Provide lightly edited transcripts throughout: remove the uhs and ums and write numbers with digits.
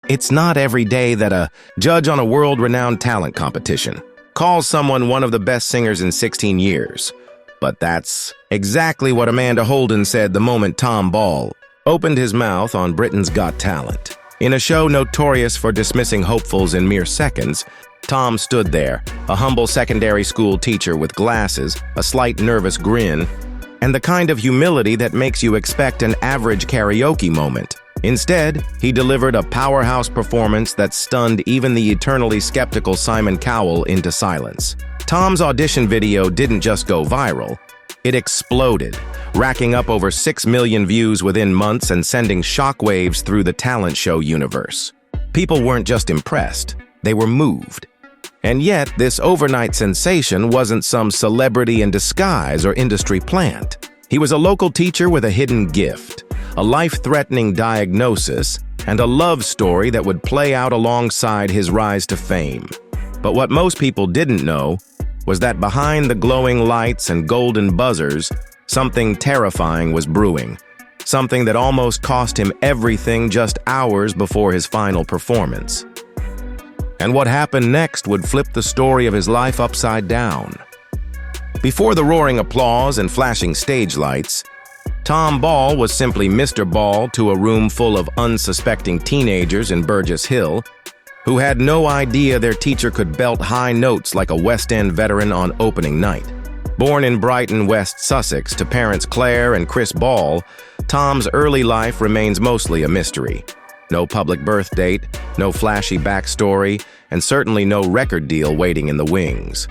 It's not every day that a judge on a world-renowned talent competition calls someone one of the best singers in 16 years. But that's exactly what Amanda Holden said the moment Tom Ball opened his mouth on Britain's Got Talent. In a show notorious for dismissing hopefuls in mere seconds, Tom stood there, a humble secondary school teacher with glasses, a slight nervous grin, and the kind of humility that makes you expect an average karaoke moment. Instead, he delivered a powerhouse performance that stunned even the eternally skeptical Simon Cowell into silence. Tom's audition video didn't just go viral, it exploded, racking up over 6 million views within months and sending shockwaves through the talent show universe. People weren't just impressed, they were moved. And yet, this overnight sensation wasn't some celebrity in disguise or industry plant. He was a local teacher with a hidden gift, a life-threatening diagnosis, and a love story that would play out alongside his rise to fame. But what most people didn't know was that behind the glowing lights and golden buzzers, something terrifying was brewing, something that almost cost him everything just hours before his final performance. And what happened next would flip the story of his life upside down. Before the roaring applause and flashing stage lights, Tom Ball was simply Mr. Ball to a room full of unsuspecting teenagers in Burgess Hill who had no idea their teacher could belt high notes like a West End veteran on opening night. Born in Brighton, West Sussex, to parents Claire and Chris Ball, Tom's early life remains mostly a mystery. No public birth date, no flashy backstory, and certainly no record deal waiting in the wings.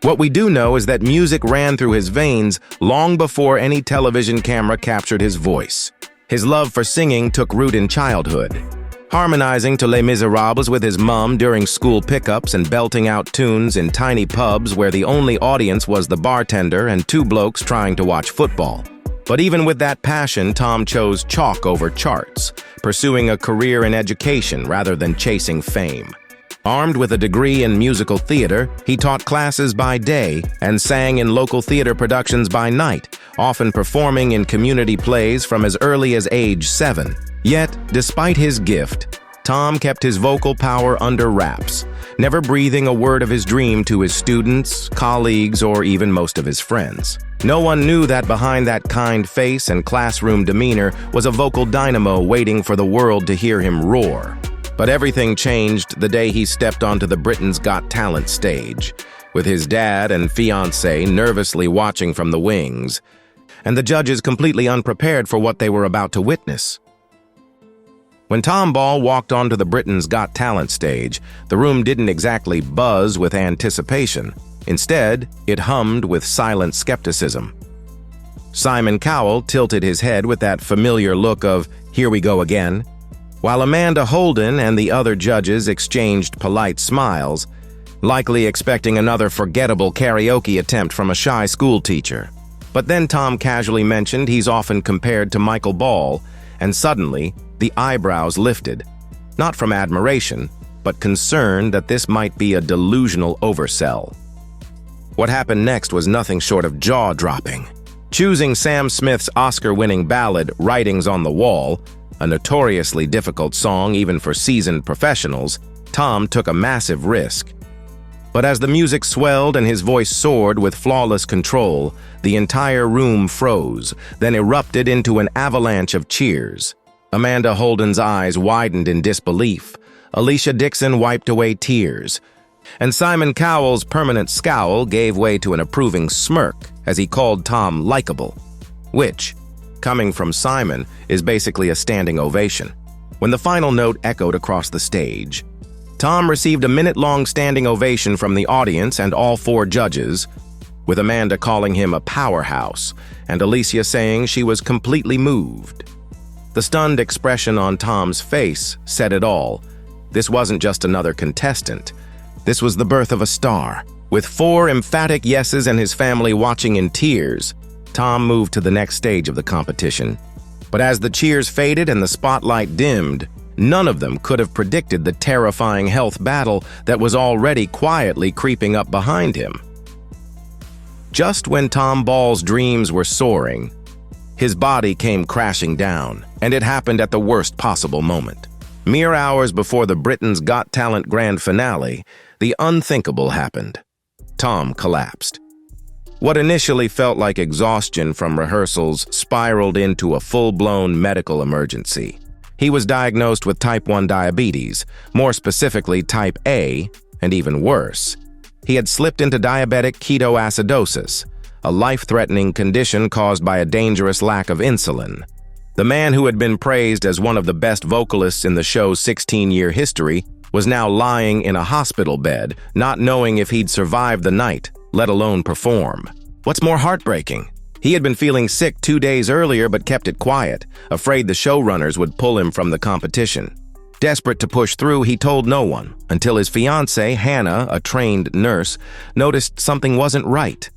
What we do know is that music ran through his veins long before any television camera captured his voice. His love for singing took root in childhood, harmonizing to Les Miserables with his mom during school pickups and belting out tunes in tiny pubs where the only audience was the bartender and two blokes trying to watch football. But even with that passion, Tom chose chalk over charts, pursuing a career in education rather than chasing fame. Armed with a degree in musical theater, he taught classes by day and sang in local theater productions by night, often performing in community plays from as early as age 7. Yet, despite his gift, Tom kept his vocal power under wraps, never breathing a word of his dream to his students, colleagues, or even most of his friends. No one knew that behind that kind face and classroom demeanor was a vocal dynamo waiting for the world to hear him roar. But everything changed the day he stepped onto the Britain's Got Talent stage, with his dad and fiancée nervously watching from the wings, and the judges completely unprepared for what they were about to witness. When Tom Ball walked onto the Britain's Got Talent stage, the room didn't exactly buzz with anticipation. Instead, it hummed with silent skepticism. Simon Cowell tilted his head with that familiar look of, "Here we go again," while Amanda Holden and the other judges exchanged polite smiles, likely expecting another forgettable karaoke attempt from a shy schoolteacher. But then Tom casually mentioned he's often compared to Michael Ball, and suddenly, the eyebrows lifted, not from admiration, but concern that this might be a delusional oversell. What happened next was nothing short of jaw-dropping. Choosing Sam Smith's Oscar-winning ballad, Writings on the Wall, a notoriously difficult song even for seasoned professionals, Tom took a massive risk. But as the music swelled and his voice soared with flawless control, the entire room froze, then erupted into an avalanche of cheers. Amanda Holden's eyes widened in disbelief. Alicia Dixon wiped away tears. And Simon Cowell's permanent scowl gave way to an approving smirk as he called Tom likable, which, coming from Simon, is basically a standing ovation. When the final note echoed across the stage, Tom received a minute-long standing ovation from the audience and all 4 judges, with Amanda calling him a powerhouse and Alicia saying she was completely moved. The stunned expression on Tom's face said it all. This wasn't just another contestant. This was the birth of a star. With 4 emphatic yeses and his family watching in tears, Tom moved to the next stage of the competition. But as the cheers faded and the spotlight dimmed, none of them could have predicted the terrifying health battle that was already quietly creeping up behind him. Just when Tom Ball's dreams were soaring, his body came crashing down, and it happened at the worst possible moment. Mere hours before the Britain's Got Talent grand finale, the unthinkable happened. Tom collapsed. What initially felt like exhaustion from rehearsals spiraled into a full-blown medical emergency. He was diagnosed with type 1 diabetes, more specifically type A, and even worse. He had slipped into diabetic ketoacidosis, a life-threatening condition caused by a dangerous lack of insulin. The man who had been praised as one of the best vocalists in the show's 16-year history was now lying in a hospital bed, not knowing if he'd survive the night, let alone perform. What's more heartbreaking? He had been feeling sick 2 days earlier but kept it quiet, afraid the showrunners would pull him from the competition. Desperate to push through, he told no one, until his fiancée, Hannah, a trained nurse, noticed something wasn't right.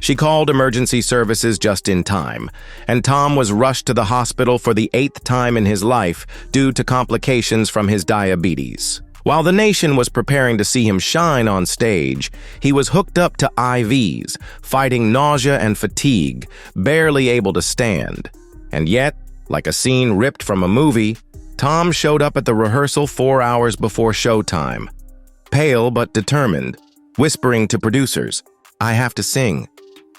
She called emergency services just in time, and Tom was rushed to the hospital for the 8th time in his life due to complications from his diabetes. While the nation was preparing to see him shine on stage, he was hooked up to IVs, fighting nausea and fatigue, barely able to stand. And yet, like a scene ripped from a movie, Tom showed up at the rehearsal 4 hours before showtime. Pale but determined, whispering to producers, "I have to sing."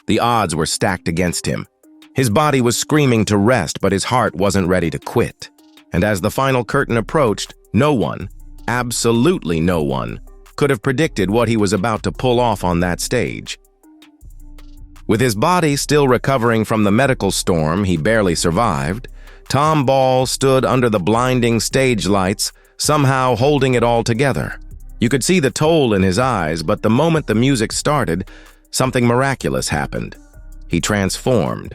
The odds were stacked against him. His body was screaming to rest, but his heart wasn't ready to quit. And as the final curtain approached, no one, absolutely no one, could have predicted what he was about to pull off on that stage. With his body still recovering from the medical storm he barely survived, Tom Ball stood under the blinding stage lights, somehow holding it all together. You could see the toll in his eyes, but the moment the music started, something miraculous happened. He transformed.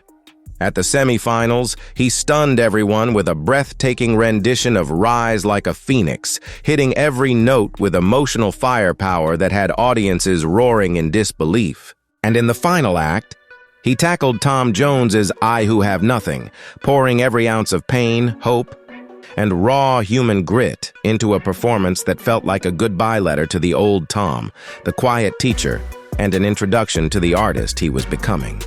At the semifinals, he stunned everyone with a breathtaking rendition of Rise Like a Phoenix, hitting every note with emotional firepower that had audiences roaring in disbelief. And in the final act, he tackled Tom Jones's I Who Have Nothing, pouring every ounce of pain, hope, and raw human grit into a performance that felt like a goodbye letter to the old Tom, the quiet teacher, and an introduction to the artist he was becoming.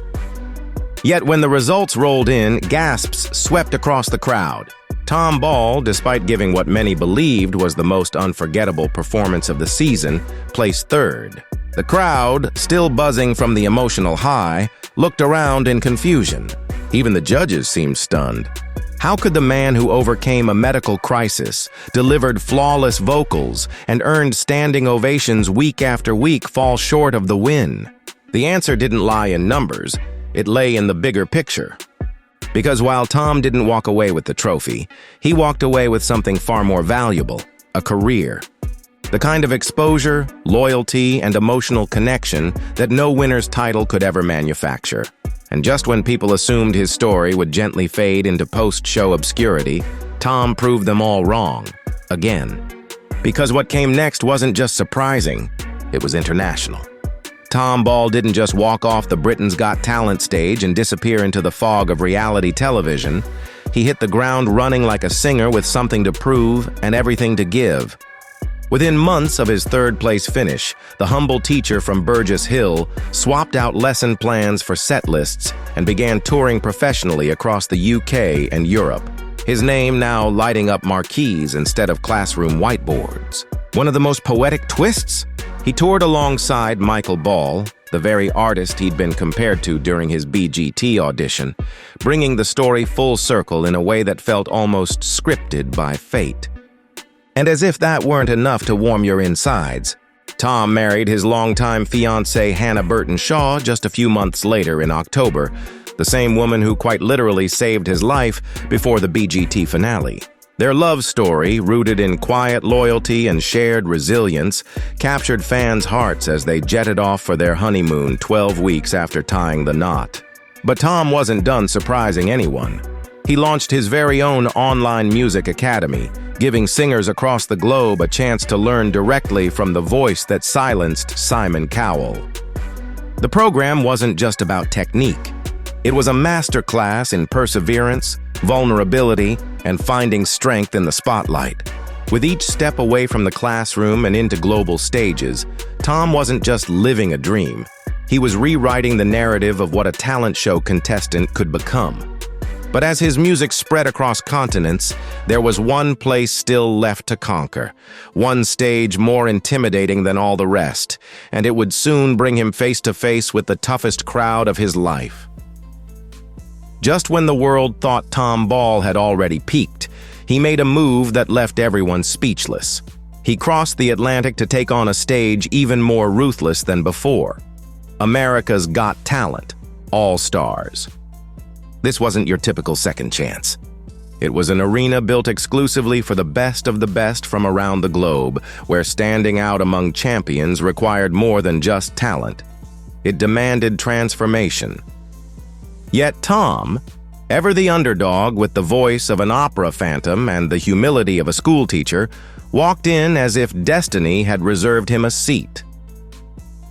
Yet when the results rolled in, gasps swept across the crowd. Tom Ball, despite giving what many believed was the most unforgettable performance of the season, placed third. The crowd, still buzzing from the emotional high, looked around in confusion. Even the judges seemed stunned. How could the man who overcame a medical crisis, delivered flawless vocals, and earned standing ovations week after week fall short of the win? The answer didn't lie in numbers. It lay in the bigger picture. Because while Tom didn't walk away with the trophy, he walked away with something far more valuable, a career. The kind of exposure, loyalty, and emotional connection that no winner's title could ever manufacture. And just when people assumed his story would gently fade into post-show obscurity, Tom proved them all wrong, again. Because what came next wasn't just surprising, it was international. Tom Ball didn't just walk off the Britain's Got Talent stage and disappear into the fog of reality television. He hit the ground running like a singer with something to prove and everything to give. Within months of his third-place finish, the humble teacher from Burgess Hill swapped out lesson plans for set lists and began touring professionally across the UK and Europe, his name now lighting up marquees instead of classroom whiteboards. One of the most poetic twists? He toured alongside Michael Ball, the very artist he'd been compared to during his BGT audition, bringing the story full circle in a way that felt almost scripted by fate. And as if that weren't enough to warm your insides, Tom married his longtime fiancée Hannah Burton Shaw just a few months later in October, the same woman who quite literally saved his life before the BGT finale. Their love story, rooted in quiet loyalty and shared resilience, captured fans' hearts as they jetted off for their honeymoon 12 weeks after tying the knot. But Tom wasn't done surprising anyone. He launched his very own online music academy, giving singers across the globe a chance to learn directly from the voice that silenced Simon Cowell. The program wasn't just about technique. It was a masterclass in perseverance, vulnerability, and finding strength in the spotlight. With each step away from the classroom and into global stages, Tom wasn't just living a dream. He was rewriting the narrative of what a talent show contestant could become. But as his music spread across continents, there was one place still left to conquer, one stage more intimidating than all the rest, and it would soon bring him face to face with the toughest crowd of his life. Just when the world thought Tom Ball had already peaked, he made a move that left everyone speechless. He crossed the Atlantic to take on a stage even more ruthless than before. America's Got Talent, All Stars. This wasn't your typical second chance. It was an arena built exclusively for the best of the best from around the globe, where standing out among champions required more than just talent. It demanded transformation. Yet Tom, ever the underdog with the voice of an opera phantom and the humility of a schoolteacher, walked in as if destiny had reserved him a seat.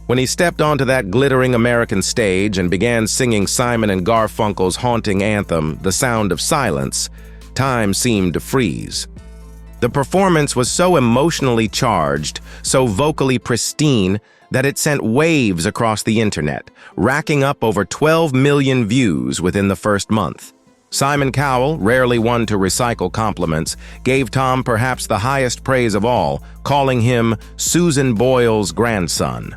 When he stepped onto that glittering American stage and began singing Simon and Garfunkel's haunting anthem, The Sound of Silence, time seemed to freeze. The performance was so emotionally charged, so vocally pristine, that it sent waves across the internet, racking up over 12 million views within the first month. Simon Cowell, rarely one to recycle compliments, gave Tom perhaps the highest praise of all, calling him Susan Boyle's grandson.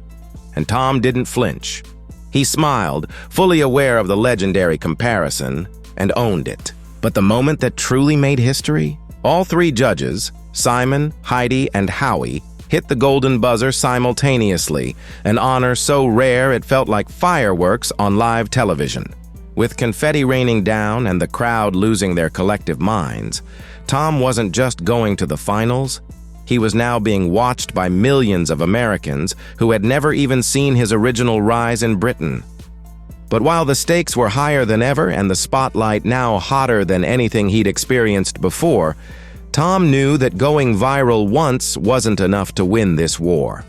And Tom didn't flinch. He smiled, fully aware of the legendary comparison, and owned it. But the moment that truly made history? All three judges, Simon, Heidi, and Howie, hit the golden buzzer simultaneously, an honor so rare it felt like fireworks on live television. With confetti raining down and the crowd losing their collective minds, Tom wasn't just going to the finals. He was now being watched by millions of Americans who had never even seen his original rise in Britain. But while the stakes were higher than ever and the spotlight now hotter than anything he'd experienced before, Tom knew that going viral once wasn't enough to win this war.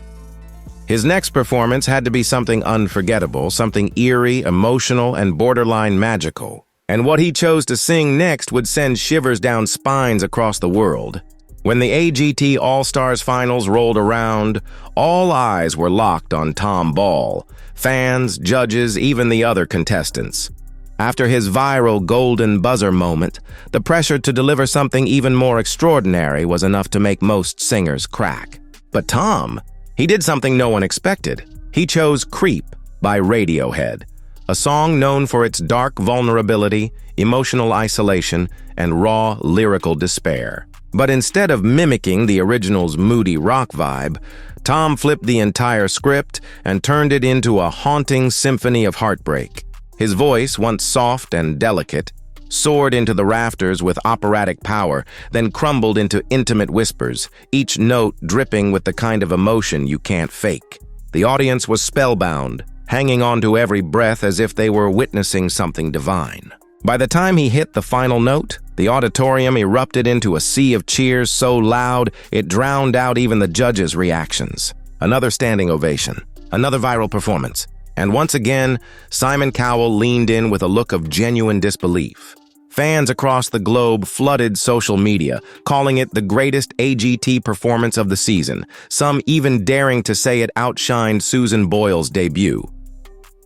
His next performance had to be something unforgettable, something eerie, emotional, and borderline magical. And what he chose to sing next would send shivers down spines across the world. When the AGT All-Stars Finals rolled around, all eyes were locked on Tom Ball, fans, judges, even the other contestants. After his viral golden buzzer moment, the pressure to deliver something even more extraordinary was enough to make most singers crack. But Tom, he did something no one expected. He chose Creep by Radiohead, a song known for its dark vulnerability, emotional isolation, and raw lyrical despair. But instead of mimicking the original's moody rock vibe, Tom flipped the entire script and turned it into a haunting symphony of heartbreak. His voice, once soft and delicate, soared into the rafters with operatic power, then crumbled into intimate whispers, each note dripping with the kind of emotion you can't fake. The audience was spellbound, hanging on to every breath as if they were witnessing something divine. By the time he hit the final note, the auditorium erupted into a sea of cheers so loud it drowned out even the judges' reactions. Another standing ovation, another viral performance, and once again, Simon Cowell leaned in with a look of genuine disbelief. Fans across the globe flooded social media, calling it the greatest AGT performance of the season, some even daring to say it outshined Susan Boyle's debut.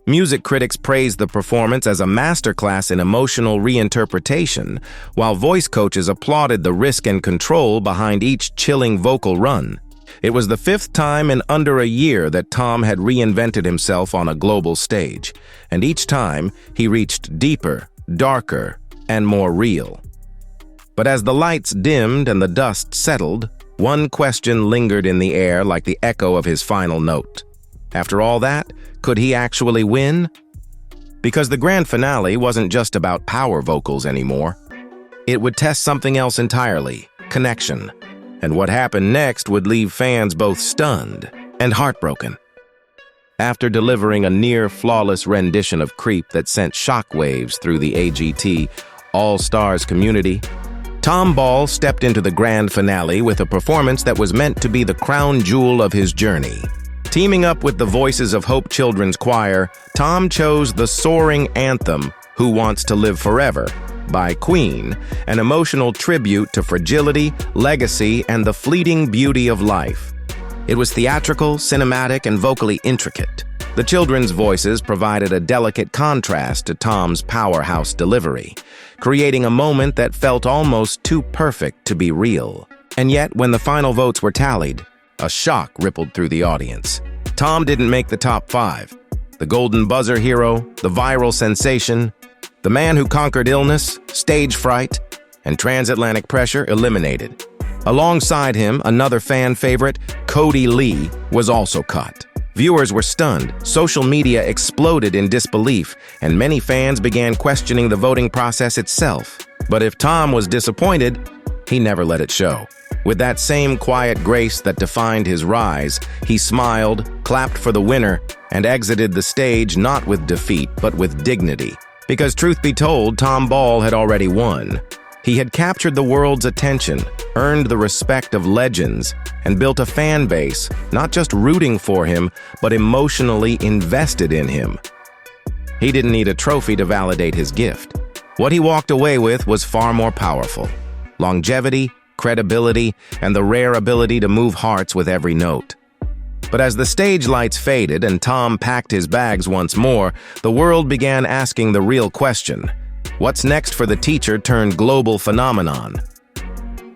Music critics praised the performance as a masterclass in emotional reinterpretation, while voice coaches applauded the risk and control behind each chilling vocal run. It was the fifth time in under a year that Tom had reinvented himself on a global stage, and each time he reached deeper, darker, and more real. But as the lights dimmed and the dust settled, one question lingered in the air like the echo of his final note. After all that, could he actually win? Because the grand finale wasn't just about power vocals anymore. It would test something else entirely, connection. And what happened next would leave fans both stunned and heartbroken. After delivering a near-flawless rendition of Creep that sent shockwaves through the AGT All-Stars community, Tom Ball stepped into the grand finale with a performance that was meant to be the crown jewel of his journey. Teaming up with the Voices of Hope Children's Choir, Tom chose the soaring anthem, Who Wants to Live Forever, by Queen, an emotional tribute to fragility, legacy, and the fleeting beauty of life. It was theatrical, cinematic, and vocally intricate. The children's voices provided a delicate contrast to Tom's powerhouse delivery, creating a moment that felt almost too perfect to be real. And yet, when the final votes were tallied, a shock rippled through the audience. Tom didn't make the top 5. The golden buzzer hero, the viral sensation, the man who conquered illness, stage fright, and transatlantic pressure eliminated. Alongside him, another fan favorite, Cody Lee, was also cut. Viewers were stunned, social media exploded in disbelief, and many fans began questioning the voting process itself. But if Tom was disappointed, he never let it show. With that same quiet grace that defined his rise, he smiled, clapped for the winner, and exited the stage not with defeat, but with dignity. Because truth be told, Tom Ball had already won. He had captured the world's attention, earned the respect of legends, and built a fan base, not just rooting for him, but emotionally invested in him. He didn't need a trophy to validate his gift. What he walked away with was far more powerful: longevity, credibility, and the rare ability to move hearts with every note. But as the stage lights faded and Tom packed his bags once more, the world began asking the real question: what's next for the teacher-turned-global phenomenon?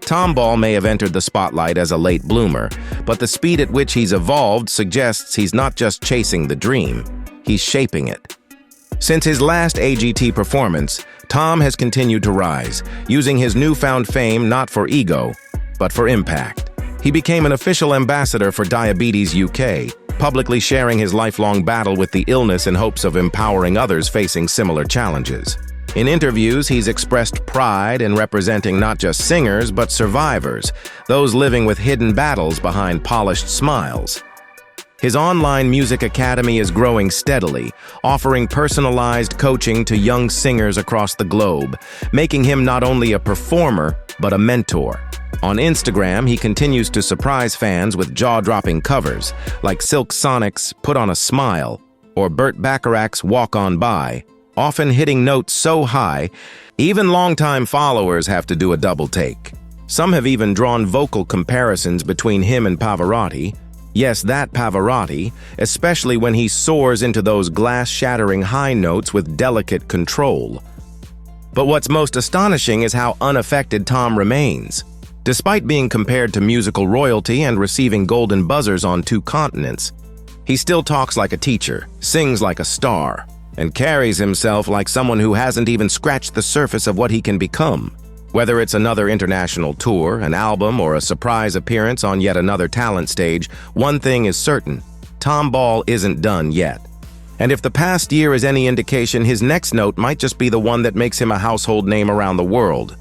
Tom Ball may have entered the spotlight as a late bloomer, but the speed at which he's evolved suggests he's not just chasing the dream, he's shaping it. Since his last AGT performance, Tom has continued to rise, using his newfound fame not for ego, but for impact. He became an official ambassador for Diabetes UK, publicly sharing his lifelong battle with the illness in hopes of empowering others facing similar challenges. In interviews, he's expressed pride in representing not just singers, but survivors, those living with hidden battles behind polished smiles. His online music academy is growing steadily, offering personalized coaching to young singers across the globe, making him not only a performer, but a mentor. On Instagram, he continues to surprise fans with jaw-dropping covers, like Silk Sonic's Put on a Smile, or Burt Bacharach's Walk On By, often hitting notes so high, even longtime followers have to do a double take. Some have even drawn vocal comparisons between him and Pavarotti. Yes, that Pavarotti, especially when he soars into those glass-shattering high notes with delicate control. But what's most astonishing is how unaffected Tom remains. Despite being compared to musical royalty and receiving golden buzzers on 2 continents, he still talks like a teacher, sings like a star, and carries himself like someone who hasn't even scratched the surface of what he can become. Whether it's another international tour, an album, or a surprise appearance on yet another talent stage, one thing is certain: Tom Ball isn't done yet. And if the past year is any indication, his next note might just be the one that makes him a household name around the world.